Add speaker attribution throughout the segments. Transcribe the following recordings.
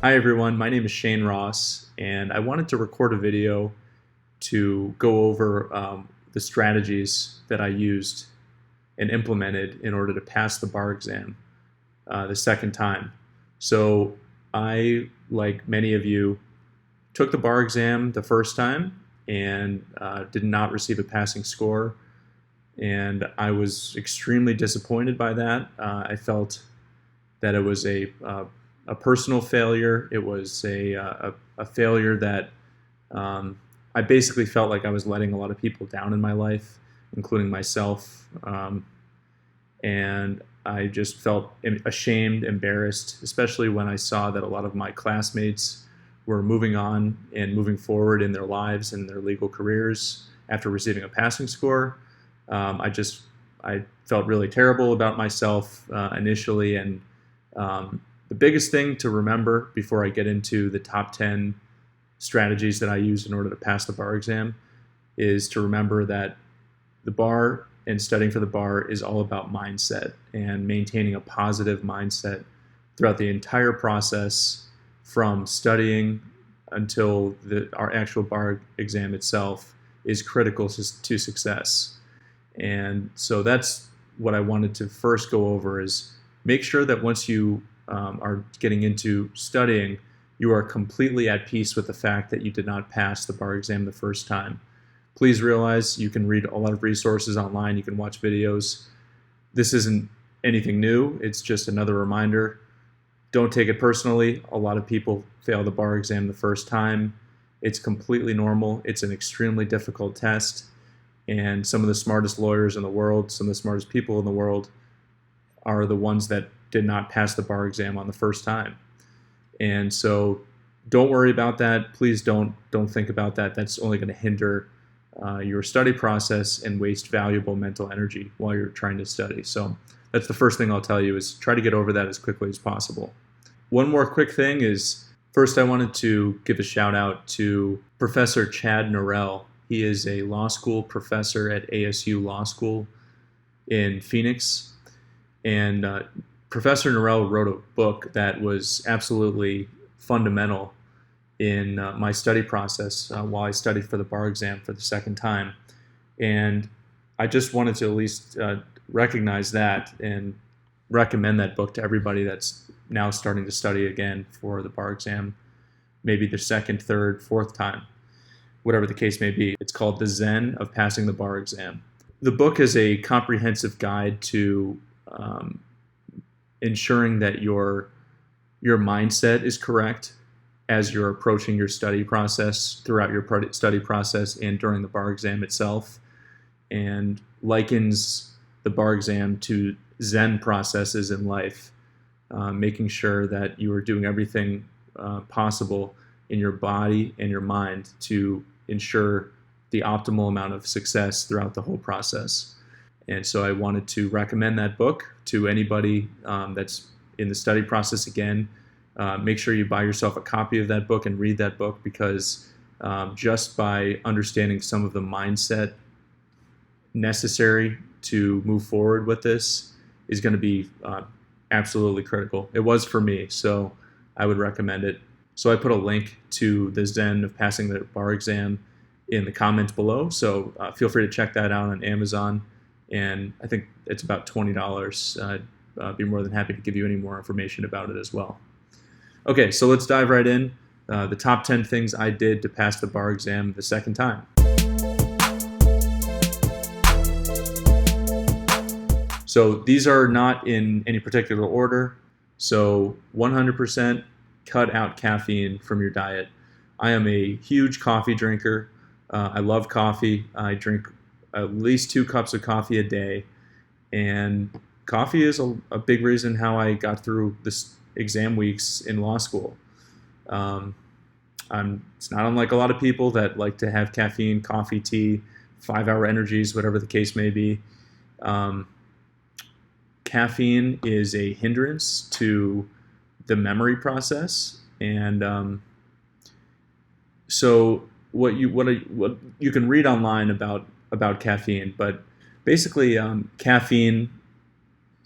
Speaker 1: Hi everyone, my name is Shane Ross, and I wanted to record a video to go over the strategies that I used and implemented in order to pass the bar exam the second time. So I, like many of you, took the bar exam the first time and did not receive a passing score, and I was extremely disappointed by that. I felt that it was a personal failure. It was a failure that I basically felt like I was letting a lot of people down in my life, including myself. And I just felt ashamed, embarrassed, especially when I saw that a lot of my classmates were moving on and moving forward in their lives and their legal careers after receiving a passing score. I felt really terrible about myself initially, and the biggest thing to remember before I get into the top 10 strategies that I use in order to pass the bar exam is to remember that the bar and studying for the bar is all about mindset and maintaining a positive mindset throughout the entire process, from studying until our actual bar exam itself is critical to success. And so that's what I wanted to first go over, is make sure that once you are getting into studying, you are completely at peace with the fact that you did not pass the bar exam the first time. Please realize you can read a lot of resources online, you can watch videos. This isn't anything new, it's just another reminder. Don't take it personally. A lot of people fail the bar exam the first time. It's completely normal. It's an extremely difficult test, and some of the smartest lawyers in the world, some of the smartest people in the world are the ones that did not pass the bar exam on the first time. And so don't worry about that. Please don't think about that. That's only going to hinder your study process and waste valuable mental energy while you're trying to study. So that's the first thing I'll tell you, is try to get over that as quickly as possible. One more quick thing is, first I wanted to give a shout out to Professor Chad Norell. He is a law school professor at ASU Law School in Phoenix. And Professor Norell wrote a book that was absolutely fundamental in my study process while I studied for the bar exam for the second time. And I just wanted to at least recognize that and recommend that book to everybody that's now starting to study again for the bar exam, maybe the second, third, fourth time, whatever the case may be. It's called The Zen of Passing the Bar Exam. The book is a comprehensive guide to ensuring that your mindset is correct as you're approaching your study process, throughout your study process and during the bar exam itself, and likens the bar exam to Zen processes in life, making sure that you are doing everything possible in your body and your mind to ensure the optimal amount of success throughout the whole process. And so I wanted to recommend that book to anybody that's in the study process again. Make sure you buy yourself a copy of that book and read that book, because just by understanding some of the mindset necessary to move forward with this is going to be absolutely critical. It was for me, so I would recommend it. So I put a link to the Zen of Passing the Bar Exam in the comments below, so feel free to check that out on Amazon. And I think it's about $20. I'd be more than happy to give you any more information about it as well. Okay, so let's dive right in. The top 10 things I did to pass the bar exam the second time. So these are not in any particular order. So 100% cut out caffeine from your diet. I am a huge coffee drinker. I love coffee. I drink at least 2 cups of coffee a day, and coffee is a big reason how I got through this exam weeks in law school. It's not unlike a lot of people that like to have caffeine, coffee, tea, 5-hour energies, whatever the case may be. Caffeine is a hindrance to the memory process, and so what you can read online about caffeine, but basically caffeine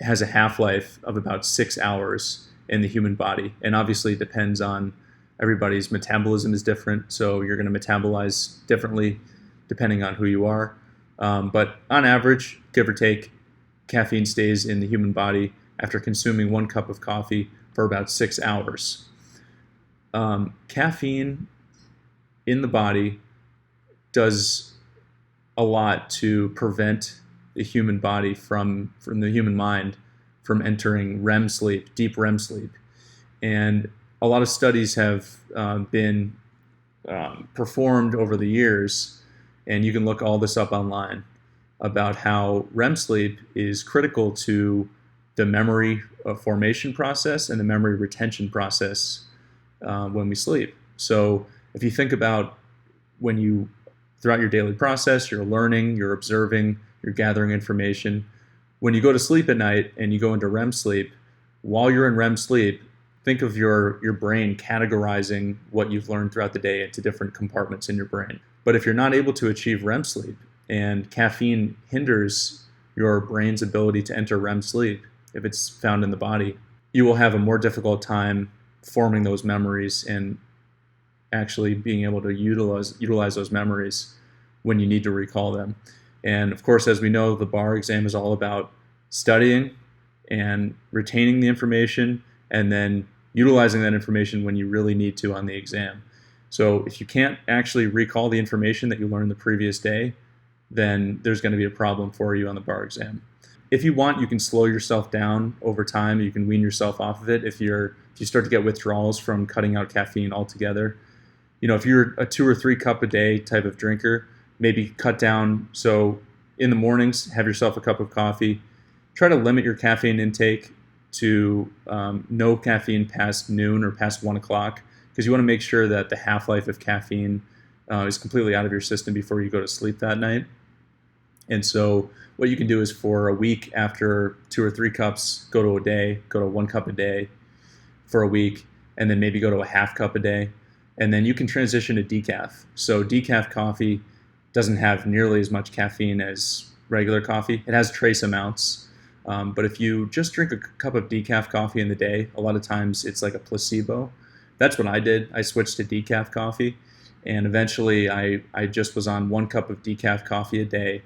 Speaker 1: has a half-life of about 6 hours, in the human body. And obviously it depends on everybody's metabolism is different, so you're going to metabolize differently depending on who you are. But on average, give or take, caffeine stays in the human body after consuming 1 cup of coffee for about 6 hours. Caffeine in the body does a lot to prevent the human body from the human mind from entering REM sleep, deep REM sleep. And a lot of studies have been performed over the years, and you can look all this up online, about how REM sleep is critical to the memory formation process and the memory retention process when we sleep. So if you think about when you, throughout your daily process, you're learning, you're observing, you're gathering information. When you go to sleep at night and you go into REM sleep, while you're in REM sleep, think of your brain categorizing what you've learned throughout the day into different compartments in your brain. But if you're not able to achieve REM sleep, and caffeine hinders your brain's ability to enter REM sleep, if it's found in the body, you will have a more difficult time forming those memories and actually being able to utilize those memories when you need to recall them. And of course, as we know, the bar exam is all about studying and retaining the information and then utilizing that information when you really need to on the exam. So if you can't actually recall the information that you learned the previous day, then there's going to be a problem for you on the bar exam. If you want, you can slow yourself down over time. You can wean yourself off of it if you start to get withdrawals from cutting out caffeine altogether. If you're a 2 or 3 cup a day type of drinker, maybe cut down. So in the mornings, have yourself a cup of coffee. Try to limit your caffeine intake to no caffeine past noon or past 1 o'clock, because you want to make sure that the half-life of caffeine is completely out of your system before you go to sleep that night. And so what you can do is, for a week, after 2 or 3 cups, go to 1 cup a day for a week, and then maybe go to a half cup a day. And then you can transition to decaf. So decaf coffee doesn't have nearly as much caffeine as regular coffee. It has trace amounts. But if you just drink a cup of decaf coffee in the day, a lot of times it's like a placebo. That's what I did. I switched to decaf coffee. And eventually I just was on 1 cup of decaf coffee a day,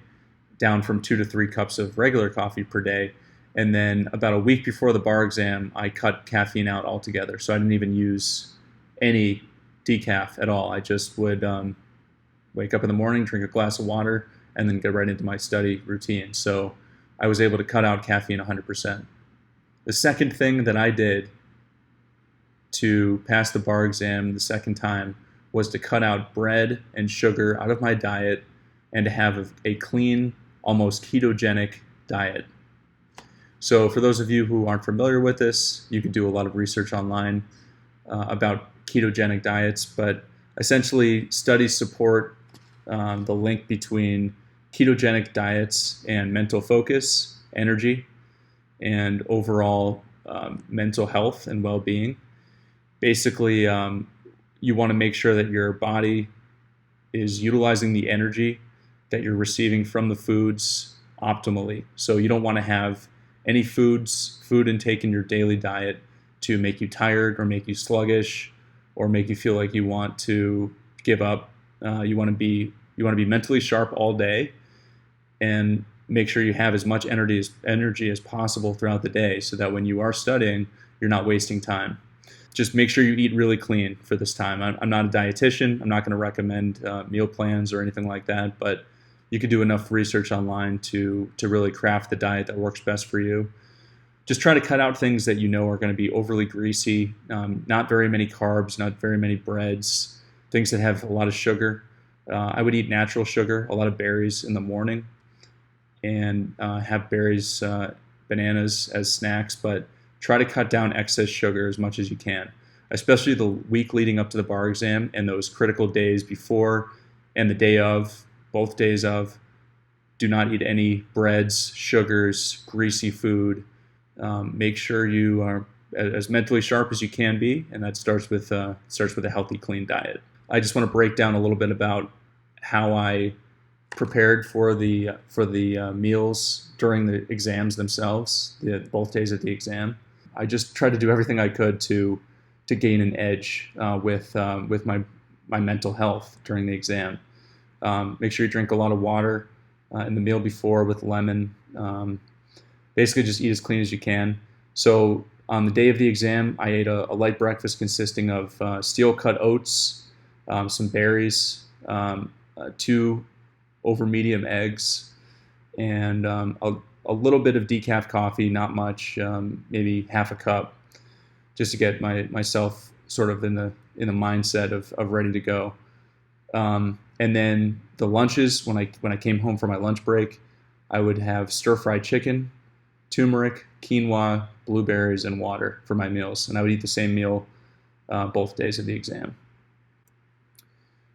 Speaker 1: down from 2 to 3 cups of regular coffee per day. And then about a week before the bar exam, I cut caffeine out altogether. So I didn't even use any decaf at all. I just would wake up in the morning, drink a glass of water, and then get right into my study routine. So I was able to cut out caffeine 100%. The second thing that I did to pass the bar exam the second time was to cut out bread and sugar out of my diet and to have a clean, almost ketogenic diet. So for those of you who aren't familiar with this, you can do a lot of research online about ketogenic diets, but essentially studies support the link between ketogenic diets and mental focus, energy, and overall mental health and well-being. Basically, you want to make sure that your body is utilizing the energy that you're receiving from the foods optimally. So you don't want to have any food intake in your daily diet to make you tired or make you sluggish or make you feel like you want to give up. You want to be mentally sharp all day and make sure you have as much energy as possible throughout the day, so that when you are studying, you're not wasting time. Just make sure you eat really clean for this time. I'm not a dietitian. I'm not going to recommend meal plans or anything like that, but you could do enough research online to really craft the diet that works best for you. Just try to cut out things that you know are going to be overly greasy, not very many carbs, not very many breads, things that have a lot of sugar. I would eat natural sugar, a lot of berries in the morning, and have berries, bananas as snacks, but try to cut down excess sugar as much as you can, especially the week leading up to the bar exam and those critical days before and the day of, both days of. Do not eat any breads, sugars, greasy food. Make sure you are as mentally sharp as you can be, and that starts with a healthy, clean diet. I just want to break down a little bit about how I prepared for the meals during the exams themselves, both days of the exam. I just tried to do everything I could to gain an edge with my mental health during the exam. Make sure you drink a lot of water in the meal before with lemon. Basically, just eat as clean as you can. So on the day of the exam, I ate a light breakfast consisting of steel-cut oats, some berries, 2 over medium eggs, and a little bit of decaf coffee, not much, maybe half a cup, just to get myself sort of in the mindset of ready to go. And then the lunches, when I came home for my lunch break, I would have stir-fried chicken, turmeric, quinoa, blueberries, and water for my meals. And I would eat the same meal both days of the exam.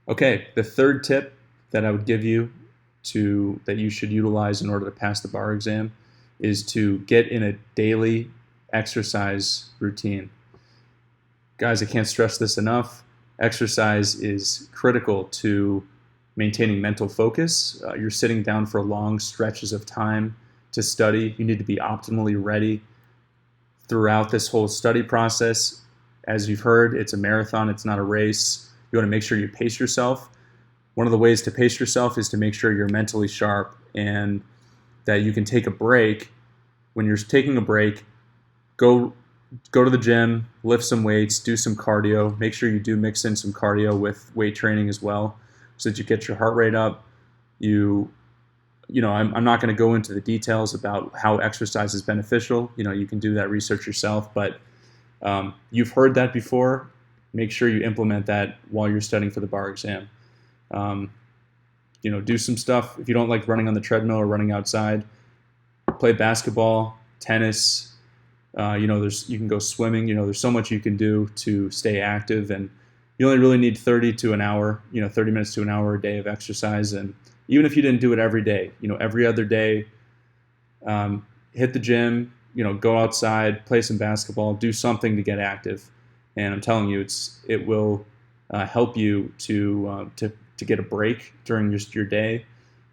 Speaker 1: Okay, the third tip that I would give you that you should utilize in order to pass the bar exam is to get in a daily exercise routine. Guys, I can't stress this enough. Exercise is critical to maintaining mental focus. You're sitting down for long stretches of time to study. You need to be optimally ready throughout this whole study process. As you've heard, it's a marathon, it's not a race. You want to make sure you pace yourself. One of the ways to pace yourself is to make sure you're mentally sharp and that you can take a break. When you're taking a break, go to the gym, lift some weights, do some cardio. Make sure you do mix in some cardio with weight training as well, so that you get your heart rate up. I'm not going to go into the details about how exercise is beneficial. You can do that research yourself, but you've heard that before. Make sure you implement that while you're studying for the bar exam. Do some stuff. If you don't like running on the treadmill or running outside, play basketball, tennis. You can go swimming. There's so much you can do to stay active, and you only really need 30 to an hour, 30 minutes to an hour a day of exercise. And even if you didn't do it every day, every other day, hit the gym, go outside, play some basketball, do something to get active. And I'm telling you, it will help you to get a break during your day.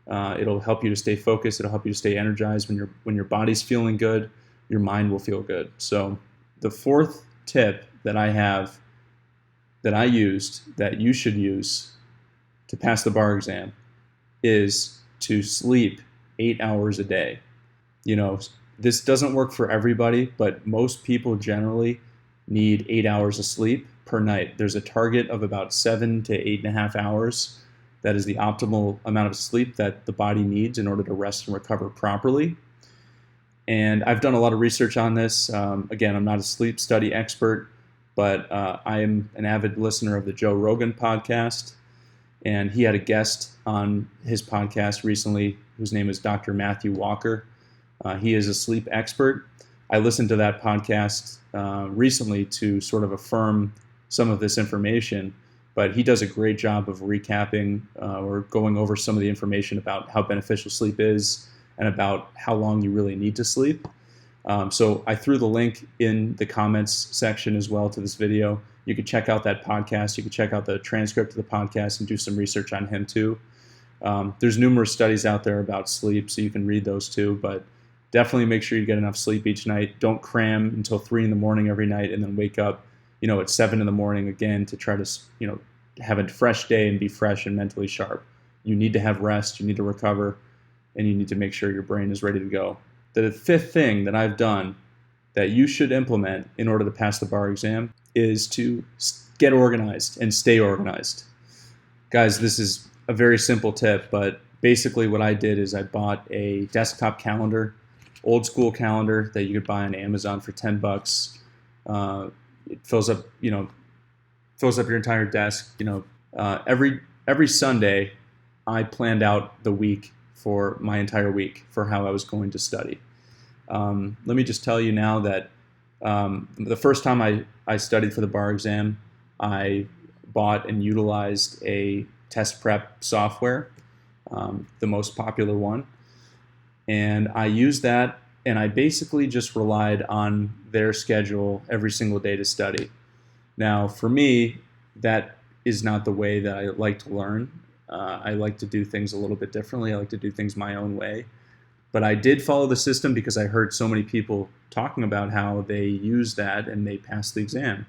Speaker 1: It'll help you to stay focused. It'll help you to stay energized. When your body's feeling good, your mind will feel good. So the fourth tip that I have that I used that you should use to pass the bar exam is to sleep 8 hours a day. This doesn't work for everybody, but most people generally need 8 hours of sleep per night. There's a target of about 7 to 8.5 hours. That is the optimal amount of sleep that the body needs in order to rest and recover properly. And I've done a lot of research on this. Again, I'm not a sleep study expert, but I am an avid listener of the Joe Rogan podcast. And he had a guest on his podcast recently whose name is Dr. Matthew Walker. He is a sleep expert. I listened to that podcast recently to sort of affirm some of this information, but he does a great job of recapping or going over some of the information about how beneficial sleep is and about how long you really need to sleep. So I threw the link in the comments section as well to this video. You could check out that podcast. You could check out the transcript of the podcast and do some research on him too. There's numerous studies out there about sleep, so you can read those too, but definitely make sure you get enough sleep each night. Don't cram until 3 in the morning every night and then wake up, at 7 in the morning again to try to, have a fresh day and be fresh and mentally sharp. You need to have rest, you need to recover, and you need to make sure your brain is ready to go. The fifth thing that I've done that you should implement in order to pass the bar exam is to get organized and stay organized. Guys, this is a very simple tip, but basically what I did is I bought a desktop calendar, old school calendar that you could buy on Amazon for $10. It fills up your entire desk. Every Sunday, I planned out the week for my entire week for how I was going to study. Let me just tell you now that the first time I studied for the bar exam, I bought and utilized a test prep software, the most popular one. And I used that, and I basically just relied on their schedule every single day to study. Now, for me, that is not the way that I like to learn. I like to do things a little bit differently. I like to do things my own way. But I did follow the system because I heard so many people talking about how they use that and they passed the exam.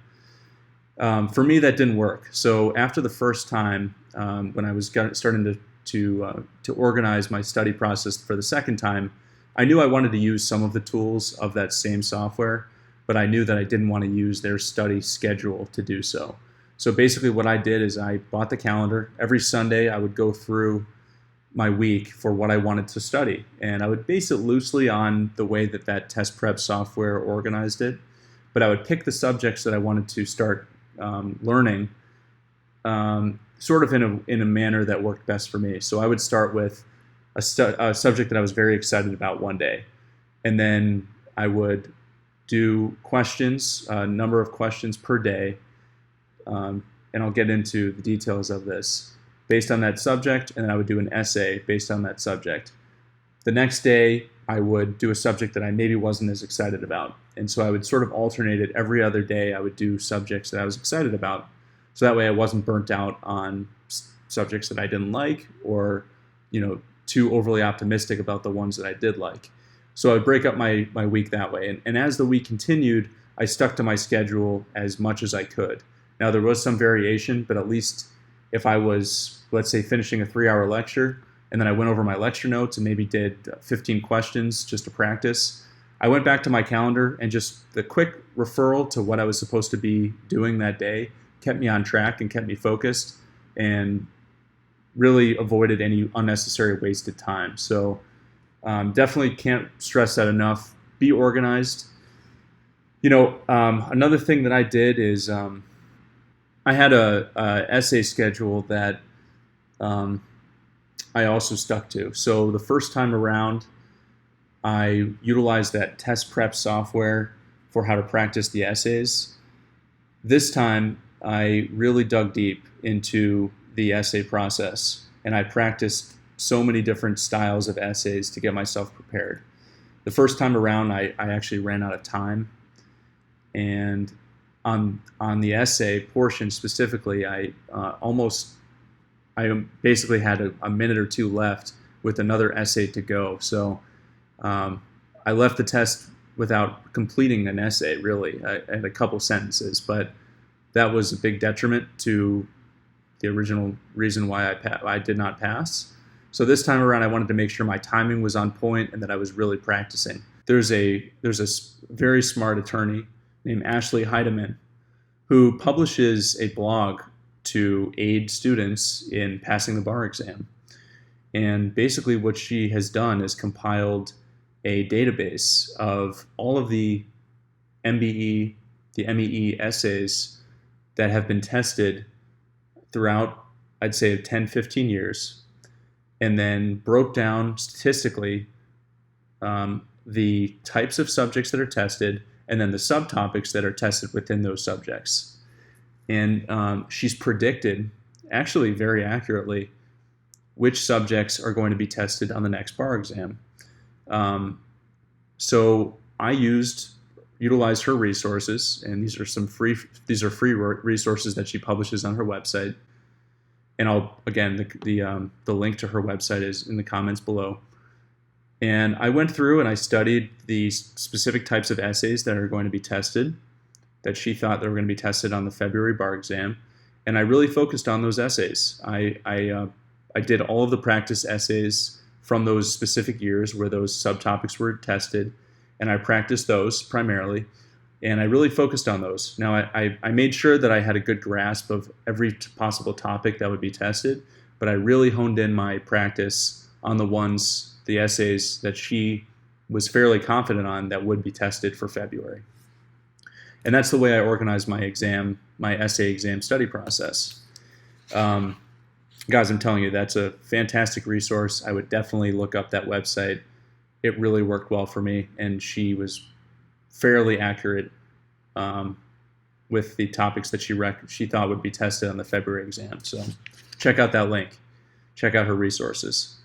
Speaker 1: For me, that didn't work. So after the first time, when I was starting to organize my study process for the second time, I knew I wanted to use some of the tools of that same software, but I knew that I didn't want to use their study schedule to do so. So basically what I did is I bought the calendar. Every Sunday I would go through my week for what I wanted to study, and I would base it loosely on the way that that test prep software organized it, but I would pick the subjects that I wanted to start learning sort of in a manner that worked best for me. So I would start with a subject that I was very excited about one day, and then I would do questions, a number of questions per day, and I'll get into the details of this, based on that subject, and then I would do an essay based on that subject. The next day, I would do a subject that I maybe wasn't as excited about, and so I would sort of alternate it. Every other day, I would do subjects that I was excited about, so that way I wasn't burnt out on subjects that I didn't like, or too overly optimistic about the ones that I did like. So I would break up my week that way. And as the week continued, I stuck to my schedule as much as I could. Now, there was some variation, but at least if I was, let's say, finishing a 3-hour lecture, and then I went over my lecture notes and maybe did 15 questions just to practice, I went back to my calendar, and just the quick referral to what I was supposed to be doing that day kept me on track and kept me focused, and really avoided any unnecessary wasted time. So definitely can't stress that enough. Be organized. Another thing that I did is I had a essay schedule that I also stuck to. So the first time around, I utilized that test prep software for how to practice the essays. This time, I really dug deep into the essay process, and I practiced so many different styles of essays to get myself prepared. The first time around, I actually ran out of time, and on the essay portion specifically, I basically had a minute or two left with another essay to go. So I left the test without completing an essay, really. I had a couple sentences, but that was a big detriment to the original reason why I did not pass. So this time around, I wanted to make sure my timing was on point and that I was really practicing. There's a very smart attorney named Ashley Heidemann who publishes a blog to aid students in passing the bar exam. And basically what she has done is compiled a database of all of the MBE, the MEE essays that have been tested throughout, I'd say, 10, 15 years, and then broke down statistically the types of subjects that are tested, and then the subtopics that are tested within those subjects. And she's predicted, actually very accurately, which subjects are going to be tested on the next bar exam. So I utilized her resources, and these are free resources that she publishes on her website. And the link to her website is in the comments below. And I went through and I studied the specific types of essays that are going to be tested, that she thought that were going to be tested on the February bar exam, and I really focused on those essays. I did all of the practice essays from those specific years where those subtopics were tested, and I practiced those primarily, and I really focused on those. Now, I made sure that I had a good grasp of every possible topic that would be tested, but I really honed in my practice on the essays that she was fairly confident on that would be tested for February. And that's the way I organized my essay exam study process. Guys, I'm telling you, that's a fantastic resource. I would definitely look up that website. It really worked well for me, and she was fairly accurate with the topics that she thought would be tested on the February exam. So check out that link. Check out her resources.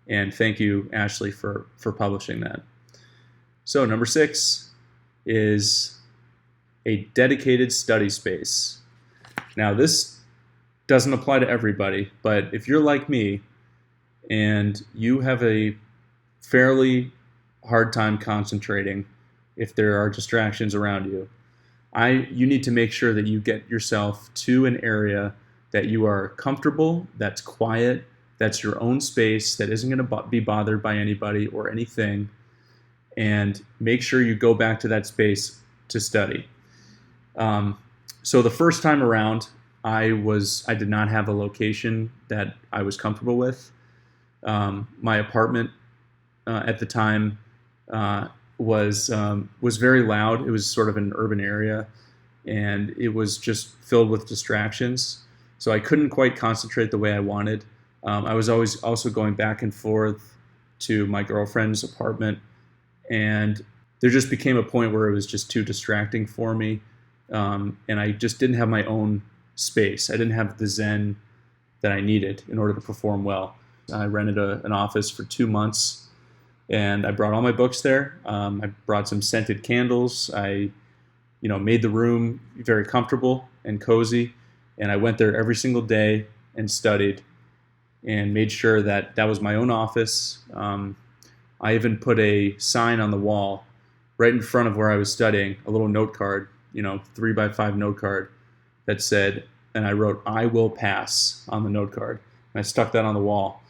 Speaker 1: And thank you, Ashley, for publishing that. So number 6 is a dedicated study space. Now, this doesn't apply to everybody, but if you're like me and you have a fairly hard time concentrating if there are distractions around you. You need to make sure that you get yourself to an area that you are comfortable, that's quiet, that's your own space, that isn't going to be bothered by anybody or anything, and make sure you go back to that space to study. So the first time around, I did not have a location that I was comfortable with. My apartment at the time was very loud. It was sort of an urban area, and it was just filled with distractions. So I couldn't quite concentrate the way I wanted. I was always also going back and forth to my girlfriend's apartment, and there just became a point where it was just too distracting for me, and I just didn't have my own space. I didn't have the zen that I needed in order to perform well. I rented an office for 2 months, and I brought all my books there. I brought some scented candles. I made the room very comfortable and cozy, and I went there every single day and studied and made sure that that was my own office. I even put a sign on the wall right in front of where I was studying, a little note card, 3x5 note card that said, and I wrote, "I will pass" on the note card. And I stuck that on the wall.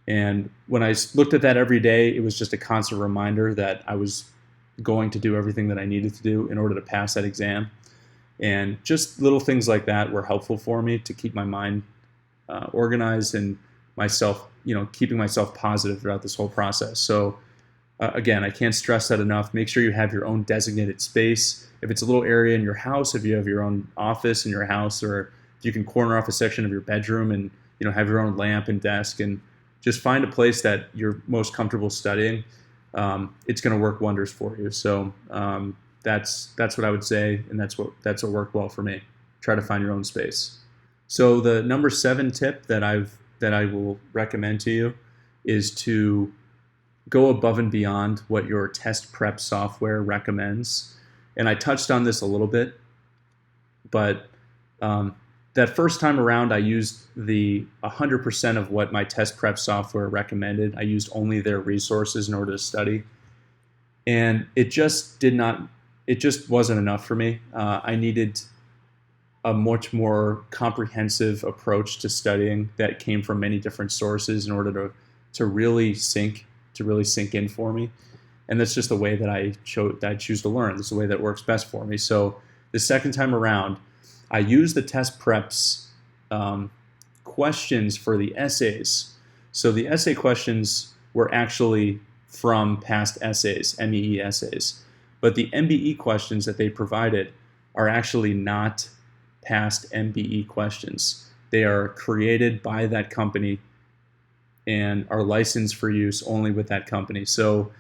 Speaker 1: And when I looked at that every day, it was just a constant reminder that I was going to do everything that I needed to do in order to pass that exam. And just little things like that were helpful for me to keep my mind organized and myself, keeping myself positive throughout this whole process. So again, I can't stress that enough. Make sure you have your own designated space. If it's a little area in your house, if you have your own office in your house, or if you can corner off a section of your bedroom and have your own lamp and desk, and just find a place that you're most comfortable studying, it's going to work wonders for you. So that's what I would say, and that's what worked well for me. Try to find your own space. So the number 7 tip that I will recommend to you is to go above and beyond what your test prep software recommends. And I touched on this a little bit, but that first time around, I used the 100% of what my test prep software recommended. I used only their resources in order to study, and it just wasn't enough for me. I needed a much more comprehensive approach to studying that came from many different sources in order to really sink in for me. And that's just the way that I choose to learn. This is the way that works best for me. So the second time around, I used the test preps questions for the essays. So the essay questions were actually from past essays, MEE essays. But the MBE questions that they provided are actually not past MBE questions. They are created by that company and are licensed for use only with that company. So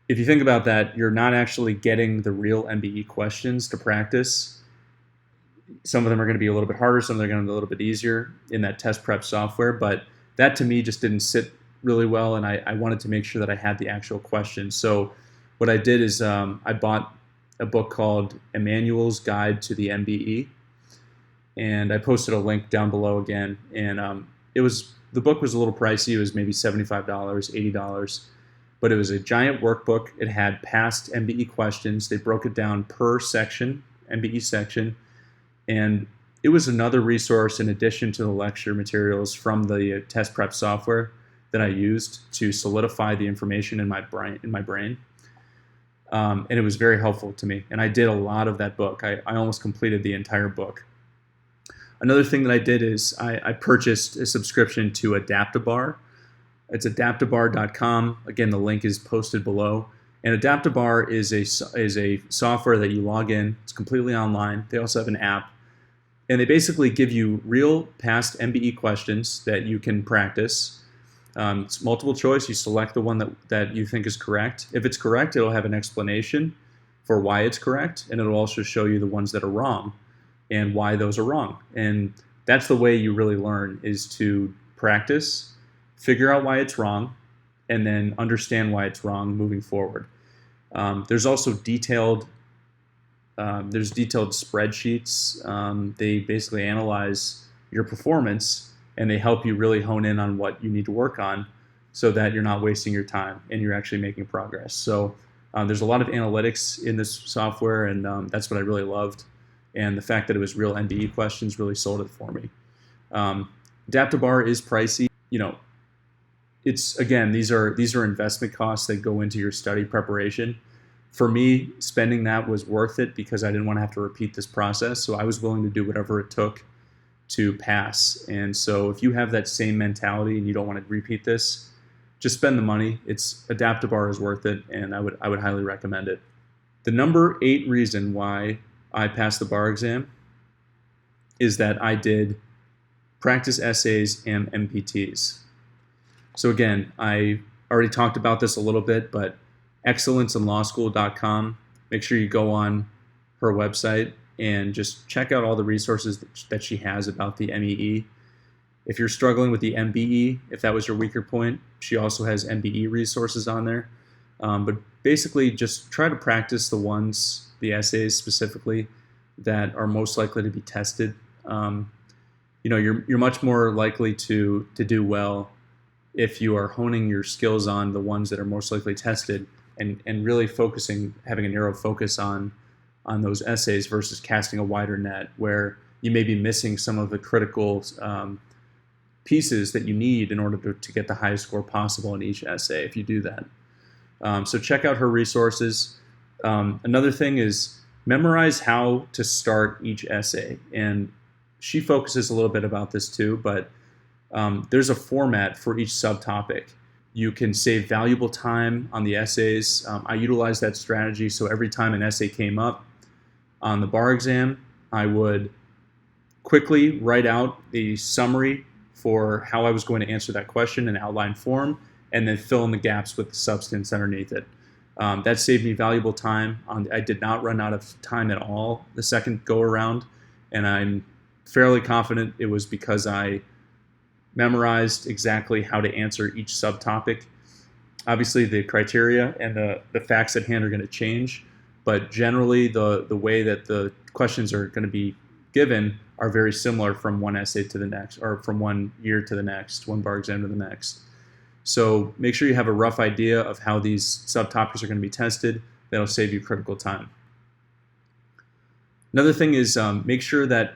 Speaker 1: if you think about that, you're not actually getting the real MBE questions to practice. Some of them are going to be a little bit harder, some of them are going to be a little bit easier in that test prep software, but that to me just didn't sit really well, and I wanted to make sure that I had the actual questions. So what I did is I bought a book called Emmanuel's Guide to the MBE, and I posted a link down below again, and the book was a little pricey. It was maybe $75, $80, but it was a giant workbook. It had past MBE questions. They broke it down per section, MBE section, and it was another resource in addition to the lecture materials from the test prep software that I used to solidify the information in my brain. And it was very helpful to me. And I did a lot of that book. I almost completed the entire book. Another thing that I did is I purchased a subscription to Adaptabar. It's adaptabar.com. Again, the link is posted below. And Adaptabar is a software that you log in. It's completely online. They also have an app. And they basically give you real past MBE questions that you can practice. It's multiple choice. You select the one that you think is correct. If it's correct, it'll have an explanation for why it's correct, and it'll also show you the ones that are wrong and why those are wrong. And that's the way you really learn, is to practice, figure out why it's wrong, and then understand why it's wrong moving forward. There's also detailed spreadsheets. They basically analyze your performance, and they help you really hone in on what you need to work on so that you're not wasting your time and you're actually making progress. So there's a lot of analytics in this software, and that's what I really loved. And the fact that it was real MBE questions really sold it for me. Adapt-A-Bar is pricey. It's, again, these are investment costs that go into your study preparation. For me, spending that was worth it because I didn't want to have to repeat this process. So I was willing to do whatever it took to pass. And so if you have that same mentality and you don't want to repeat this, just spend the money. Adapt-A-Bar is worth it, and I would highly recommend it. The number 8 reason why I passed the bar exam is that I did practice essays and MPTs. So again, I already talked about this a little bit, but excellenceinlawschool.com, make sure you go on her website and just check out all the resources that she has about the MEE. If you're struggling with the MBE, if that was your weaker point, she also has MBE resources on there. But basically, just try to practice the essays specifically, that are most likely to be tested. You're much more likely to do well if you are honing your skills on the ones that are most likely tested, and really having a narrow focus on those essays versus casting a wider net where you may be missing some of the critical pieces that you need in order to get the highest score possible in each essay if you do that. So check out her resources. Another thing is memorize how to start each essay. And she focuses a little bit about this too, but there's a format for each subtopic. You can save valuable time on the essays. I utilize that strategy, so every time an essay came up on the bar exam, I would quickly write out the summary for how I was going to answer that question in outline form, and then fill in the gaps with the substance underneath it. That saved me valuable time. I did not run out of time at all the second go around, and I'm fairly confident it was because I memorized exactly how to answer each subtopic. Obviously, the criteria and the facts at hand are going to change, but generally the way that the questions are going to be given are very similar from one essay to the next, or from one year to the next, one bar exam to the next. So make sure you have a rough idea of how these subtopics are going to be tested. That'll save you critical time. Another thing is make sure that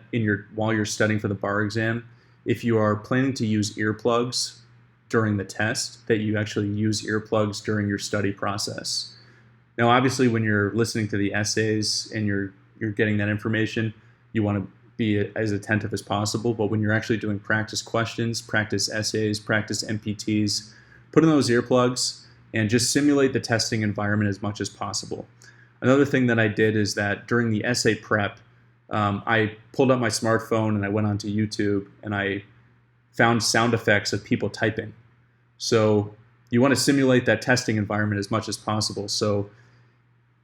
Speaker 1: while you're studying for the bar exam, if you are planning to use earplugs during the test, that you actually use earplugs during your study process. Now, obviously, when you're listening to the essays and you're getting that information, you want to be as attentive as possible. But when you're actually doing practice questions, practice essays, practice MPTs, put in those earplugs and just simulate the testing environment as much as possible. Another thing that I did is that during the essay prep, I pulled up my smartphone and I went onto YouTube and I found sound effects of people typing. So you want to simulate that testing environment as much as possible. So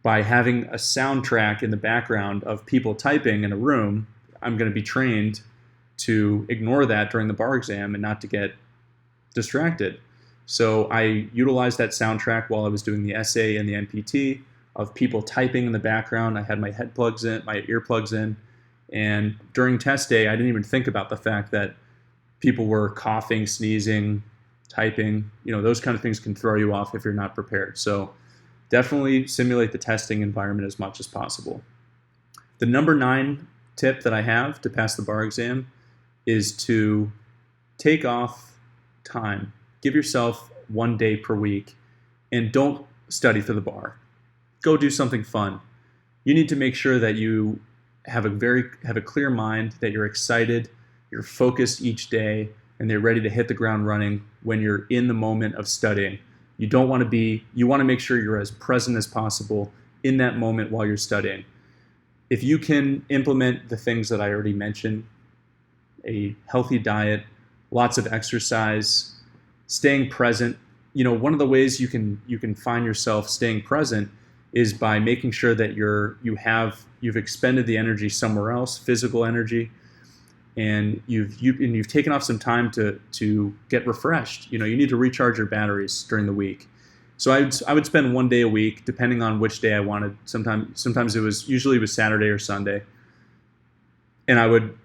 Speaker 1: by having a soundtrack in the background of people typing in a room, I'm going to be trained to ignore that during the bar exam and not to get distracted. So I utilized that soundtrack while I was doing the essay and the MPT of people typing in the background. I had my earplugs in, and during test day, I didn't even think about the fact that people were coughing, sneezing, typing. Those kind of things can throw you off if you're not prepared. So definitely simulate the testing environment as much as possible. The number 9 tip that I have to pass the bar exam is to take off time. Give yourself 1 day per week and don't study for the bar. Go do something fun. You need to make sure that you have a clear mind, that you're excited, you're focused each day, and they're ready to hit the ground running when you're in the moment of studying. You want to make sure you're as present as possible in that moment while you're studying. If you can implement the things that I already mentioned, a healthy diet, lots of exercise, staying present, one of the ways you can find yourself staying present is by making sure that you've expended the energy somewhere else, physical energy, and you've taken off some time to get refreshed. You need to recharge your batteries during the week. So I would spend 1 day a week, depending on which day I wanted. Sometimes usually it was Saturday or Sunday, and I would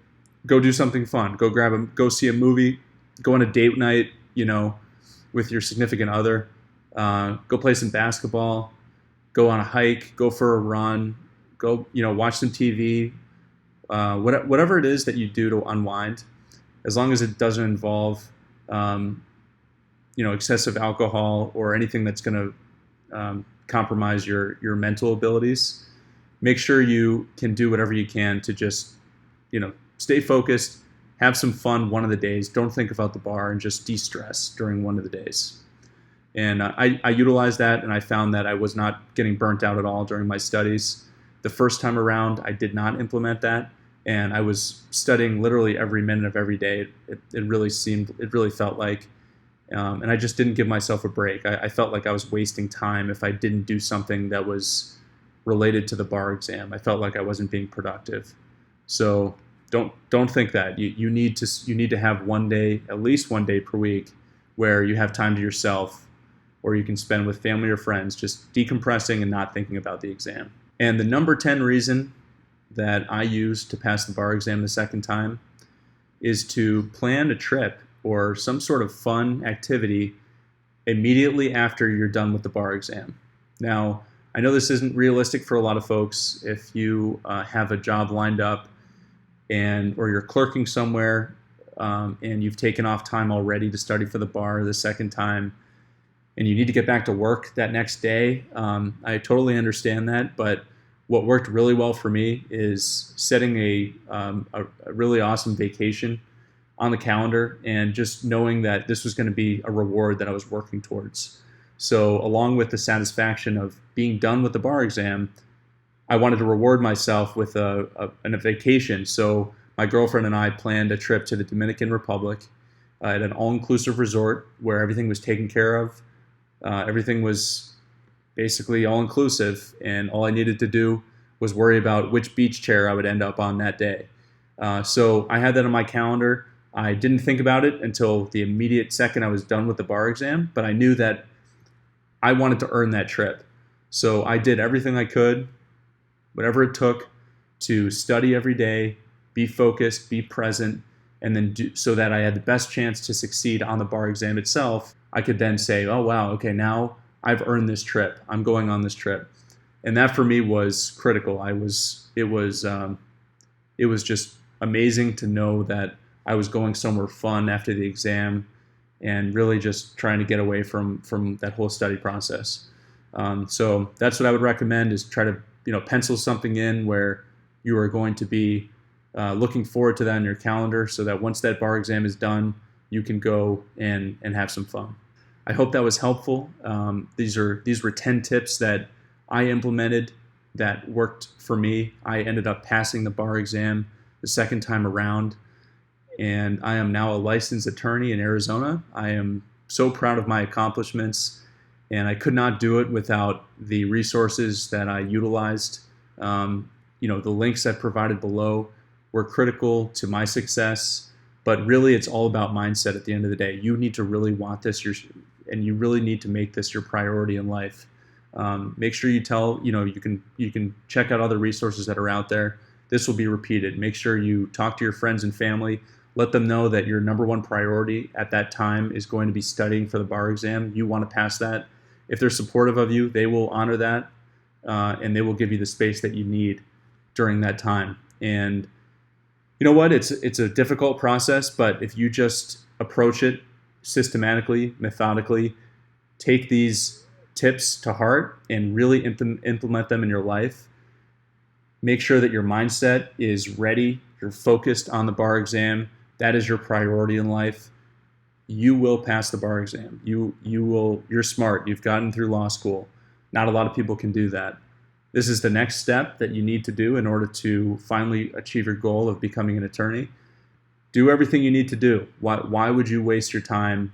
Speaker 1: go do something fun. Go see a movie, go on a date night. with your significant other. Go play some basketball, go on a hike, go for a run, go, watch some TV, whatever it is that you do to unwind, as long as it doesn't involve, excessive alcohol or anything that's going to compromise your mental abilities. Make sure you can do whatever you can to just, stay focused, have some fun one of the days. Don't think about the bar and just de-stress during one of the days. And I utilized that, and I found that I was not getting burnt out at all during my studies. The first time around, I did not implement that, and I was studying literally every minute of every day. It really felt like, and I just didn't give myself a break. I felt like I was wasting time if I didn't do something that was related to the bar exam. I felt like I wasn't being productive. So don't think that. You need to have one day, at least one day per week, where you have time to yourself, or you can spend with family or friends, just decompressing and not thinking about the exam. And the number 10 reason that I used to pass the bar exam the second time is to plan a trip or some sort of fun activity immediately after you're done with the bar exam. Now, I know this isn't realistic for a lot of folks. If you have a job lined up or you're clerking somewhere and you've taken off time already to study for the bar the second time, and you need to get back to work that next day, I totally understand that. But what worked really well for me is setting a really awesome vacation on the calendar and just knowing that this was going to be a reward that I was working towards. So along with the satisfaction of being done with the bar exam, I wanted to reward myself with a vacation. So my girlfriend and I planned a trip to the Dominican Republic at an all-inclusive resort where everything was taken care of. Everything was basically all-inclusive, and all I needed to do was worry about which beach chair I would end up on that day. So I had that on my calendar. I didn't think about it until the immediate second I was done with the bar exam, but I knew that I wanted to earn that trip. So I did everything I could, whatever it took, to study every day, be focused, be present, and then so that I had the best chance to succeed on the bar exam itself. I could then say, oh, wow, okay, now I've earned this trip. I'm going on this trip. And that for me was critical. It was just amazing to know that I was going somewhere fun after the exam and really just trying to get away from that whole study process. So that's what I would recommend, is try to pencil something in where you are going to be looking forward to that in your calendar, so that once that bar exam is done, you can go and have some fun. I hope that was helpful. These were 10 tips that I implemented that worked for me. I ended up passing the bar exam the second time around, and I am now a licensed attorney in Arizona. I am so proud of my accomplishments, and I could not do it without the resources that I utilized. The links I've provided below were critical to my success, but really it's all about mindset at the end of the day. You need to really want this, and you really need to make this your priority in life. Make sure you can check out other resources that are out there. This will be repeated. Make sure you talk to your friends and family. Let them know that your number one priority at that time is going to be studying for the bar exam. You want to pass that. If they're supportive of you, they will honor that, and they will give you the space that you need during that time. And you know what? It's a difficult process, but if you just approach it systematically, methodically, take these tips to heart and really implement them in your life, make sure that your mindset is ready, you're focused on the bar exam, that is your priority in life, you will pass the bar exam. You're smart. You've gotten through law school. Not a lot of people can do that. This is the next step that you need to do in order to finally achieve your goal of becoming an attorney. Do everything you need to do. Why would you waste your time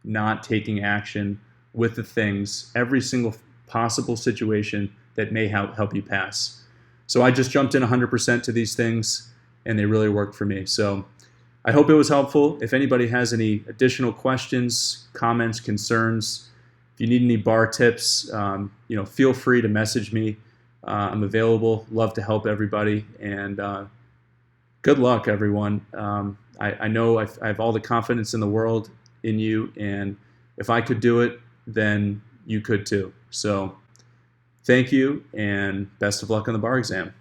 Speaker 1: not taking action with the things, every single possible situation that may help you pass? So I just jumped in 100% to these things, and they really worked for me. So I hope it was helpful. If anybody has any additional questions, comments, concerns, if you need any bar tips, feel free to message me. I'm available. Love to help everybody. And good luck, everyone. I know I have all the confidence in the world in you, and if I could do it, then you could too. So thank you, and best of luck on the bar exam.